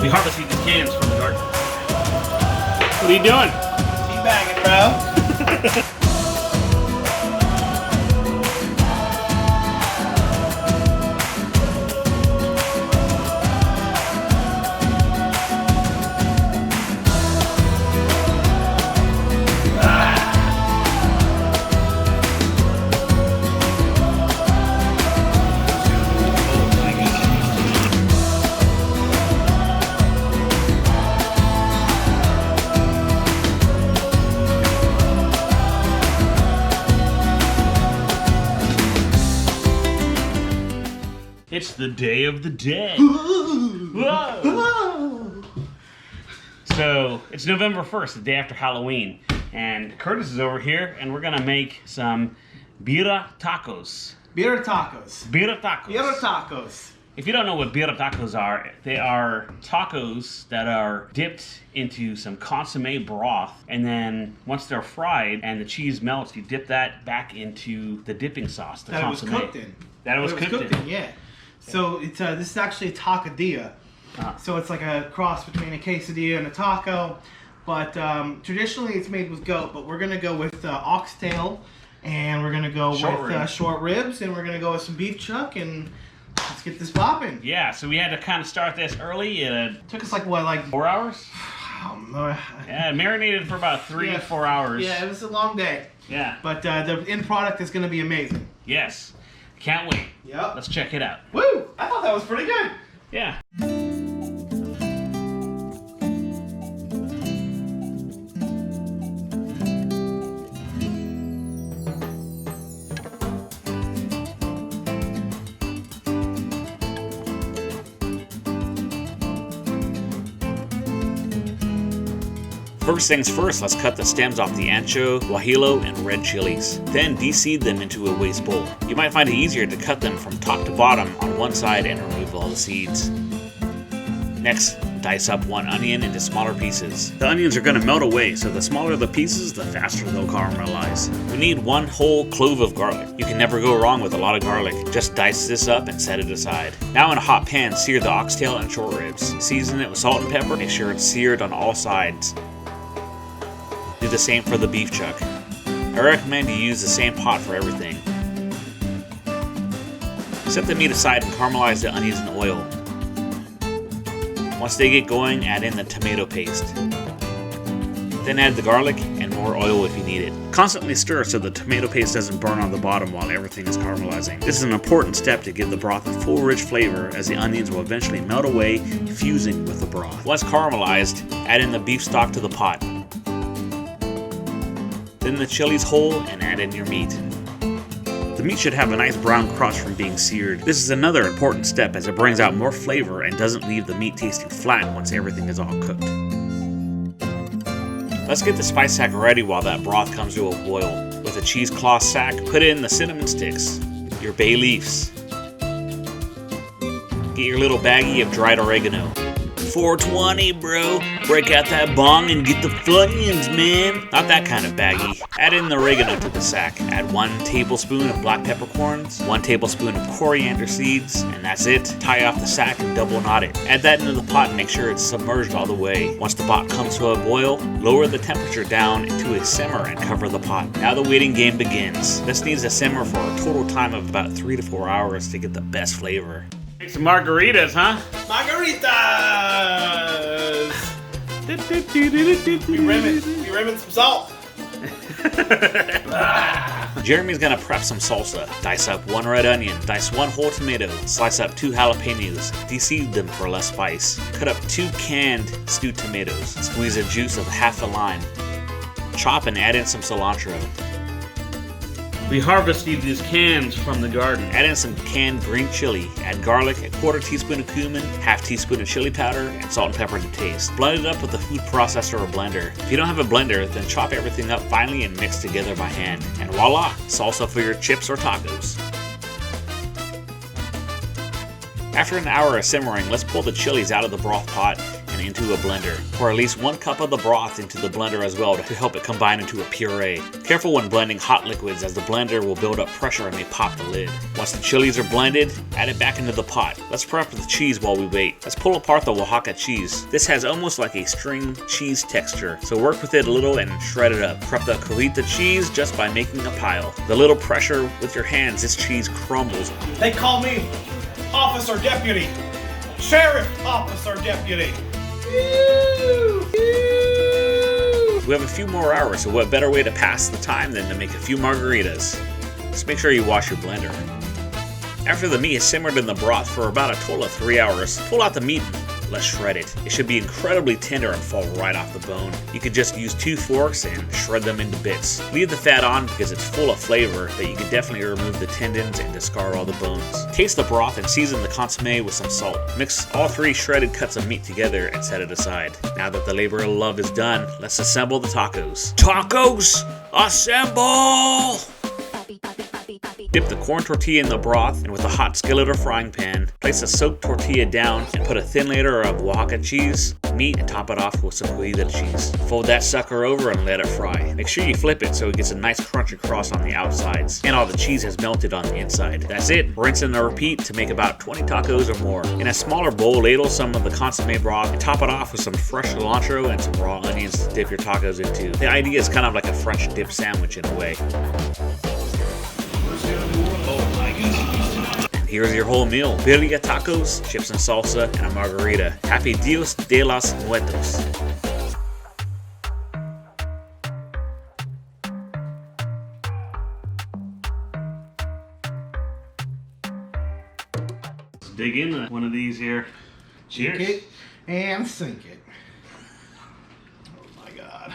We harvested these cans from the garden. What are you doing? Teabagging, bro. It's the day of the dead. Whoa. So it's November 1st, the day after Halloween, and Curtis is over here, and we're gonna make some birria tacos. Birria tacos. Birria tacos. Birria tacos. If you don't know what birria tacos are, they are tacos that are dipped into some consomme broth, and then once they're fried and the cheese melts, you dip that back into the dipping sauce, the consomme. That it was cooked in. That it was cooked in. Yeah. So it's this is actually a tacadilla. So it's like a cross between a quesadilla and a taco, but traditionally it's made with goat. But we're gonna go with oxtail, and we're gonna go with short ribs, and we're gonna go with some beef chuck, and let's get this popping. Yeah. So we had to kind of start this early. It took us like what, like 4 hours? Yeah, it marinated for about 3 to 4 hours. Yeah, it was a long day. Yeah. But the end product is gonna be amazing. Yes. Can't wait. Yep. Let's check it out. Woo! I thought that was pretty good. Yeah. First things first, let's cut the stems off the ancho, guajillo, and red chilies. Then de-seed them into a waste bowl. You might find it easier to cut them from top to bottom on one side and remove all the seeds. Next, dice up one onion into smaller pieces. The onions are going to melt away, so the smaller the pieces, the faster they'll caramelize. We need 1 whole clove of garlic. You can never go wrong with a lot of garlic. Just dice this up and set it aside. Now in a hot pan, sear the oxtail and short ribs. Season it with salt and pepper. Make sure it's seared on all sides. Do the same for the beef chuck. I recommend you use the same pot for everything. Set the meat aside and caramelize the onions in oil. Once they get going, add in the tomato paste. Then add the garlic and more oil if you need it. Constantly stir so the tomato paste doesn't burn on the bottom while everything is caramelizing. This is an important step to give the broth a full rich flavor, as the onions will eventually melt away, fusing with the broth. Once caramelized, add in the beef stock to the pot. Then the chilies whole and add in your meat. The meat should have a nice brown crust from being seared. This is another important step, as it brings out more flavor and doesn't leave the meat tasting flat once everything is all cooked. Let's get the spice sack ready while that broth comes to a boil. With a cheesecloth sack, put in the cinnamon sticks, your bay leaves. Get your little baggie of dried oregano. 420, bro. Break out that bong and get the Funyuns, man. Not that kind of baggy. Add in the oregano to the sack. Add 1 tablespoon of black peppercorns, 1 tablespoon of coriander seeds, and that's it. Tie off the sack and double knot it. Add that into the pot and make sure it's submerged all the way. Once the pot comes to a boil, lower the temperature down to a simmer and cover the pot. Now the waiting game begins. This needs to simmer for a total time of about 3 to 4 hours to get the best flavor. Make some margaritas, huh? Margaritas! We rimming some salt. Jeremy's gonna prep some salsa. Dice up 1 red onion, dice 1 whole tomato, slice up 2 jalapenos, de-seed them for less spice. Cut up 2 canned stewed tomatoes, squeeze the juice of half a lime. Chop and add in some cilantro. We harvested these cans from the garden. Add in some canned green chili. Add garlic, a 1/4 teaspoon of cumin, 1/2 teaspoon of chili powder, and salt and pepper to taste. Blend it up with a food processor or blender. If you don't have a blender, then chop everything up finely and mix together by hand. And voila, salsa for your chips or tacos. After an hour of simmering, let's pull the chilies out of the broth pot and into a blender. Pour at least 1 cup of the broth into the blender as well to help it combine into a puree. Careful when blending hot liquids as the blender will build up pressure and may pop the lid. Once the chilies are blended, add it back into the pot. Let's prep the cheese while we wait. Let's pull apart the Oaxaca cheese. This has almost like a string cheese texture, so work with it a little and shred it up. Prep the cojita cheese just by making a pile. The little pressure with your hands, this cheese crumbles. They call me Officer Deputy. Sheriff Officer Deputy. We have a few more hours, so what better way to pass the time than to make a few margaritas? Just make sure you wash your blender. After the meat is simmered in the broth for about a total of 3 hours, pull out the meat and let's shred it. It should be incredibly tender and fall right off the bone. You could just use 2 forks and shred them into bits. Leave the fat on because it's full of flavor, but you can definitely remove the tendons and discard all the bones. Taste the broth and season the consommé with some salt. Mix all 3 shredded cuts of meat together and set it aside. Now that the labor of love is done, let's assemble the tacos. Tacos, assemble! Dip the corn tortilla in the broth, and with a hot skillet or frying pan, place a soaked tortilla down and put a thin layer of Oaxaca cheese, meat, and top it off with some cojita cheese. Fold that sucker over and let it fry. Make sure you flip it so it gets a nice crunch across on the outsides, and all the cheese has melted on the inside. That's it. Rinse and repeat to make about 20 tacos or more. In a smaller bowl, ladle some of the consommé broth and top it off with some fresh cilantro and some raw onions to dip your tacos into. The idea is kind of like a French dip sandwich in a way. Here's your whole meal. Birria tacos, chips and salsa, and a margarita. Happy Dios de los Muertos. Let's dig into one of these here. Cheers. Kick it and sink it. Oh my God.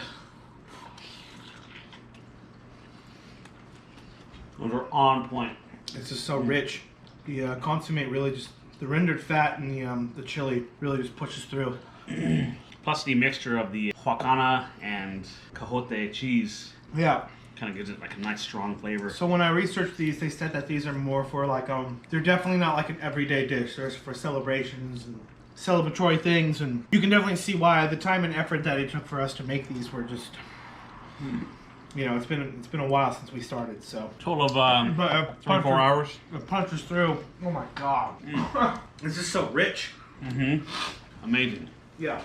Those are on point. This is so rich. The consommé really just, the rendered fat and the chili really just pushes through. Plus the mixture of the Oaxaca and cajote cheese. Yeah. Kind of gives it like a nice strong flavor. So when I researched these, they said that these are more for like, they're definitely not like an everyday dish. They're for celebrations and celebratory things. And you can definitely see why the time and effort that it took for us to make these were just... You know, it's been a while since we started, so. Total of 24 hours. It punches through. Oh my God. This is so rich. Amazing. Yeah.